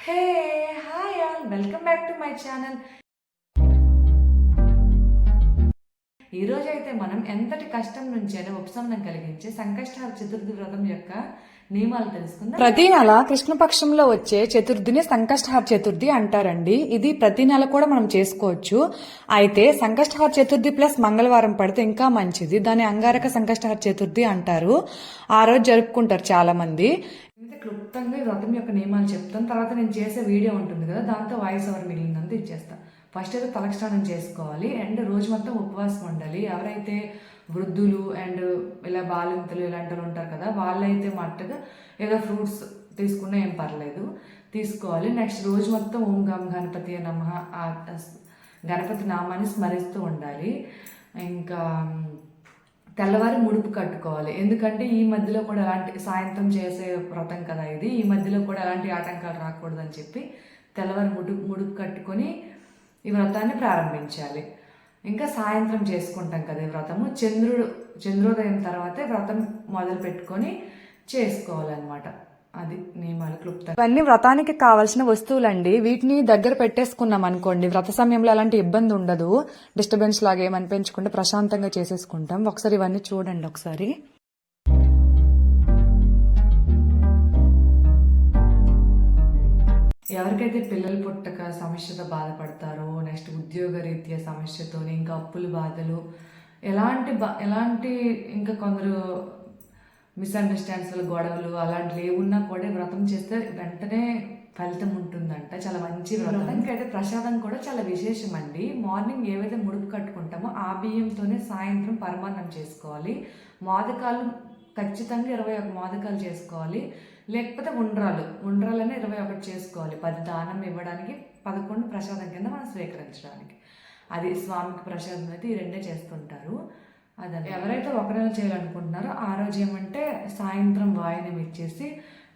Hey hi all welcome back to my channel. ఈరోజు అయితే మనం ఎంతటి కష్టం నుంచైనా ఉపశమనం కలిగించే సంకష్టహర చతుర్థి వ్రతం యొక్క నియమాలు తెలుసుకుందాం. ప్రతి నెల కృష్ణపక్షంలో వచ్చే చతుర్థిని సంకష్టహర చతుర్థి అంటారండి. ఇది ప్రతి నెల కూడా మనం చేసుకోవచ్చు. అయితే సంకష్టహర చతుర్థి ప్లస్ మంగళవారం పడితే ఇంకా మంచిది. దాన్ని అంగారక సంకష్టహర చతుర్థి అంటారు. ఆ రోజు జరుపుకుంటారు చాలా మంది. క్లుప్తంగా ఈ వ్రతం యొక్క నియమాలు చెప్తాను. తర్వాత నేను చేసే వీడియో ఉంటుంది కదా, దాంతో వాయిస్ ఓవర్ మిగిలిందంతా ఇచ్చేస్తాను. ఫస్ట్ అయితే తలస్నానం చేసుకోవాలి అండ్ రోజు మొత్తం ఉపవాసం ఉండాలి. ఎవరైతే వృద్ధులు అండ్ ఇలా బాలింతలు ఇలాంటి ఉంటారు కదా, వాళ్ళైతే మట్టుగా ఏదో ఫ్రూట్స్ తీసుకున్నా ఏం పర్లేదు, తీసుకోవాలి. నెక్స్ట్ రోజు మొత్తం ఓం గం గణపతి నమః గణపతి నామాన్ని స్మరిస్తూ ఉండాలి. ఇంకా తెల్లవారి ముడుపు కట్టుకోవాలి. ఎందుకంటే ఈ మధ్యలో కూడా ఎలాంటి సాయంత్రం చేసే వ్రతం కదా ఇది, ఈ మధ్యలో కూడా ఎలాంటి ఆటంకాలు రాకూడదని చెప్పి తెల్లవారి ముడుపు కట్టుకొని ఈ వ్రతాన్ని ప్రారంభించాలి. ఇంకా సాయంత్రం చేసుకుంటాం కదా ఈ వ్రతము, చంద్రోదయం తర్వాతే వ్రతం మొదలు పెట్టుకొని చేసుకోవాలన్నమాట. అది నియమాలు క్లుప్తంగా. ఇవన్నీ వ్రతానికి కావాల్సిన వస్తువులండి. వీటిని దగ్గర పెట్టేసుకున్నాం అనుకోండి, వ్రత సమయంలో ఎలాంటి ఇబ్బంది ఉండదు. డిస్టర్బెన్స్ లాగా ఏమనిపించకుండా ప్రశాంతంగా చేసేసుకుంటాం. ఒకసారి ఇవన్నీ చూడండి. ఒకసారి ఎవరికైతే పిల్లలు పుట్టక సమస్యతో బాధపడతారో, నెక్స్ట్ ఉద్యోగ రీత్యా సమస్యతో, ఇంకా అప్పుల బాధలు, ఎలాంటి ఇంకా కొందరు మిస్అండర్స్టాండ్స్ గొడవలు అలాంటివి ఏమున్నా కూడా వ్రతం చేస్తే వెంటనే ఫలితం ఉంటుందంట. చాలా మంచి వ్రతానికి అయితే ప్రసాదం కూడా చాలా విశేషం అండి. మార్నింగ్ ఏవైతే ముడుపు కట్టుకుంటామో ఆ బియ్యంతోనే సాయంత్రం పరమాన్నం చేసుకోవాలి. మోదకాలు ఖచ్చితంగా 21 మోదకాలు చేసుకోవాలి. లేకపోతే ఉండ్రాలనే 21 చేసుకోవాలి. 10 దానం ఇవ్వడానికి, 11 ప్రసాదం కింద మనం స్వీకరించడానికి. అది స్వామికి ప్రసాదం అయితే ఈ రెండే చేస్తుంటారు. అదే ఎవరైతే ఒక నెల చేయాలనుకుంటున్నారో ఆ రోజు ఏమంటే సాయంత్రం వాయినం ఇచ్చేసి,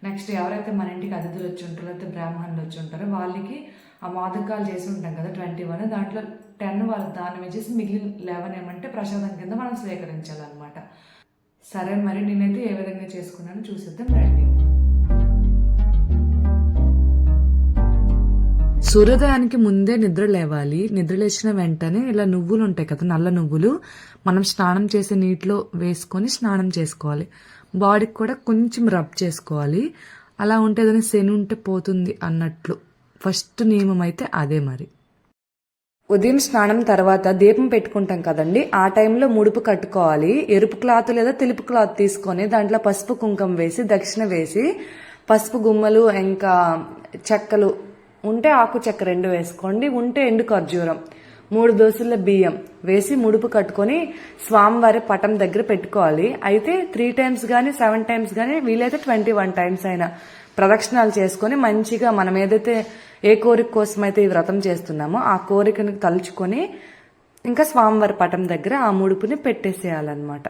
నెక్స్ట్ ఎవరైతే మన ఇంటికి అతిథులు వచ్చి ఉంటారో లేకపోతే బ్రాహ్మణులు వచ్చి ఉంటారో వాళ్ళకి ఆ మోదకాలు చేసి ఉంటాం కదా 21, దాంట్లో 10 వాళ్ళకి దానం ఇచ్చేసి మిగిలిన 11 ఏమంటే ప్రసాదం కింద మనం స్వీకరించాలన్నమాట. సరే, మరి నేనైతే ఏ విధంగా చేసుకున్నానో చూసేద్దాం రండి. సూర్యోదయానికి ముందే నిద్ర లేవాలి. నిద్ర లేచిన వెంటనే ఇలా నువ్వులు ఉంటాయి కదా, నల్ల నువ్వులు, మనం స్నానం చేసే నీటిలో వేసుకొని స్నానం చేసుకోవాలి. బాడీకి కూడా కొంచెం రబ్ చేసుకోవాలి. అలా ఉంటే ఏదైనా శని ఉంటే పోతుంది అన్నట్లు ఫస్ట్ నియమం అయితే అదే. మరి ఉదయం స్నానం తర్వాత దీపం పెట్టుకుంటాం కదండి, ఆ టైంలో ముడుపు కట్టుకోవాలి. ఎరుపు క్లాత్ లేదా తెలుపు క్లాత్ తీసుకొని దాంట్లో పసుపు కుంకుమ వేసి, దక్షిణ వేసి, పసుపు గుమ్మలు ఇంకా చెక్కలు ఉంటే ఆకు చెక్క 2 వేసుకోండి, ఉంటే ఎండు ఖర్జూరం 3 దోశల బియ్యం వేసి ముడుపు కట్టుకొని స్వామివారి పటం దగ్గర పెట్టుకోవాలి. అయితే 3 times కానీ 7 times కానీ వీలైతే 21 times అయినా ప్రదక్షిణాలు చేసుకొని మంచిగా మనం ఏదైతే ఏ కోరిక కోసం అయితే ఈ వ్రతం చేస్తున్నామో ఆ కోరికను తలుచుకొని ఇంకా స్వామివారి పటం దగ్గర ఆ ముడుపుని పెట్టేసేయాలన్నమాట.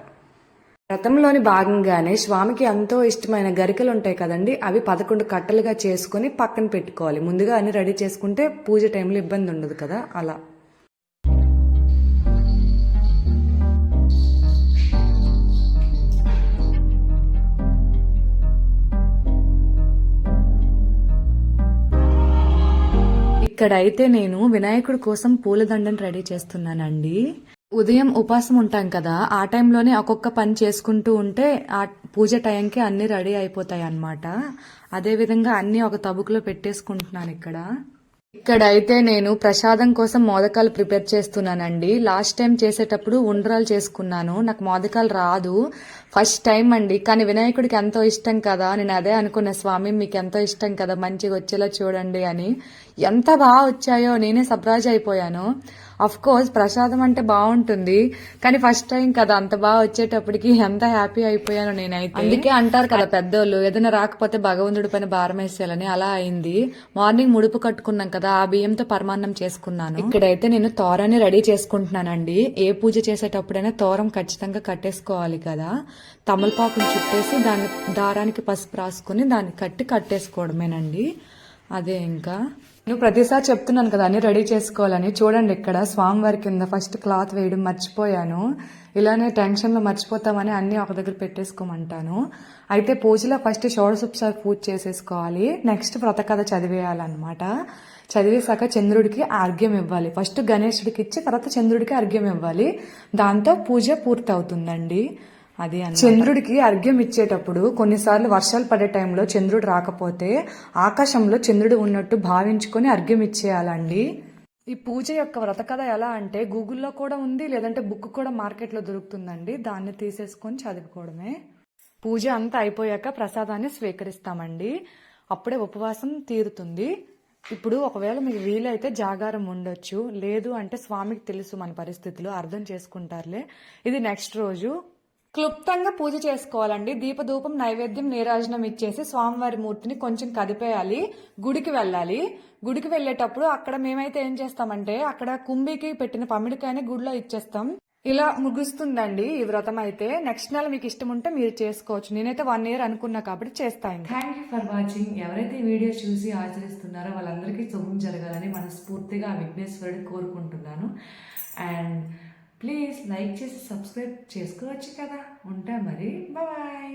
వ్రతంలోని భాగంగానే స్వామికి ఎంతో ఇష్టమైన గరికలు ఉంటాయి కదండి, అవి 11 కట్టలుగా చేసుకుని పక్కన పెట్టుకోవాలి. ముందుగా అన్ని రెడీ చేసుకుంటే పూజ టైంలో ఇబ్బంది ఉండదు కదా, అలా. ఇక్కడైతే నేను వినాయకుడి కోసం పూలదండను రెడీ చేస్తున్నానండి. ఉదయం ఉపాసం ఉంటాం కదా, ఆ టైంలోనే ఒక్కొక్క పని చేసుకుంటూ ఉంటే ఆ పూజ టైంకి అన్ని రెడీ అయిపోతాయి అన్నమాట. అదే విధంగా అన్ని ఒక తబుకులో పెట్టేసుకుంటున్నాను. ఇక్కడైతే నేను ప్రసాదం కోసం మోదకాలు ప్రిపేర్ చేస్తున్నానండి. లాస్ట్ టైం చేసేటప్పుడు ఉండ్రాలు చేసుకున్నాను. నాకు మోదకాలు రాదు, ఫస్ట్ టైం అండి. కానీ వినాయకుడికి ఎంతో ఇష్టం కదా, నేను అదే అనుకున్న, స్వామి మీకు ఎంతో ఇష్టం కదా, మంచిగా వచ్చేలా చూడండి అని. ఎంత బాగా వచ్చాయో నేనే సర్ప్రైజ్ అయిపోయాను. అఫ్ కోర్స్ ప్రసాదం అంటే బాగుంటుంది, కానీ ఫస్ట్ టైం కదా, అంత బాగా వచ్చేటప్పటికి ఎంత హ్యాపీ అయిపోయాను నేనైతే. అందుకే అంటారు కదా పెద్దోళ్ళు, ఏదైనా రాకపోతే భగవంతుడి పైన భారం వేసేయాలని. అలా అయింది. మార్నింగ్ ముడుపు కట్టుకున్నాం కదా, ఆ బియ్యంతో పరమాన్నం చేసుకున్నాను. ఇక్కడైతే నేను తోరాన్ని రెడీ చేసుకుంటున్నానండి. ఏ పూజ చేసేటప్పుడైనా తోరం ఖచ్చితంగా కట్టేసుకోవాలి కదా. తమలపాకుని చుట్టేసి దాని దారానికి పసుపు రాసుకుని దాన్ని కట్టేసుకోవడమేనండి. అదే ఇంకా నేను ప్రతిసారి చెప్తున్నాను కదా అన్ని రెడీ చేసుకోవాలని. చూడండి ఇక్కడ స్వామివారి కింద ఫస్ట్ క్లాత్ వేయడం మర్చిపోయాను. ఇలానే టెన్షన్లో మర్చిపోతామని అన్ని ఒక దగ్గర పెట్టేసుకోమంటాను. అయితే పూజలో ఫస్ట్ షోడశోపచార పూజ చేసేసుకోవాలి. నెక్స్ట్ వ్రతకథ చదివేయాలన్నమాట. చదివేశాక చంద్రుడికి అర్ఘ్యం ఇవ్వాలి. ఫస్ట్ గణేశుడికి ఇచ్చి తర్వాత చంద్రుడికి అర్ఘ్యం ఇవ్వాలి. దాంతో పూజ పూర్తి అవుతుందండి. అది చంద్రుడికి అర్ఘ్యం ఇచ్చేటప్పుడు కొన్నిసార్లు వర్షాలు పడే టైంలో చంద్రుడు రాకపోతే ఆకాశంలో చంద్రుడు ఉన్నట్టు భావించుకొని అర్ఘ్యం ఇచ్చేయాలండి. ఈ పూజ యొక్క వ్రతకథ ఎలా అంటే గూగుల్లో కూడా ఉంది, లేదంటే బుక్ కూడా మార్కెట్లో దొరుకుతుందండి. దాన్ని తీసేసుకొని చదువుకోవడమే. పూజ అంతా అయిపోయాక ప్రసాదాన్ని స్వీకరిస్తామండి. అప్పుడే ఉపవాసం తీరుతుంది. ఇప్పుడు ఒకవేళ మీకు వీలైతే జాగారం ఉండొచ్చు, లేదు అంటే స్వామికి తెలుసు మన పరిస్థితులు, అర్థం చేసుకుంటారులే. ఇది నెక్స్ట్ రోజు క్లుప్తంగా పూజ చేసుకోవాలండి. దీపధూపం నైవేద్యం నీరాజనం ఇచ్చేసి స్వామివారి మూర్తిని కొంచెం కదిపేయాలి. గుడికి వెళ్ళాలి. గుడికి వెళ్ళేటప్పుడు అక్కడ మేమైతే ఏం చేస్తామంటే అక్కడ కుంభికి పెట్టిన పమిడికాయని గుడిలో ఇచ్చేస్తాం. ఇలా ముగుస్తుందండి ఈ వ్రతం అయితే. నెక్స్ట్ నెల మీకు ఇష్టం ఉంటే మీరు చేసుకోవచ్చు. నేనైతే 1 year అనుకున్నా కాబట్టి చేస్తాను. Thank you for watching. ఎవరైతే ఈ వీడియో చూసి ఆచరిస్తున్నారో వాళ్ళందరికీ శుభం జరగాలని మనస్ఫూర్తిగా ఆ విఘ్నేశ్వరుడు కోరుకుంటున్నాను. అండ్ ప్లీజ్ లైక్ చేసి సబ్స్క్రైబ్ చేసుకోవచ్చు కదా. ఉంటా మరి. బాయ్.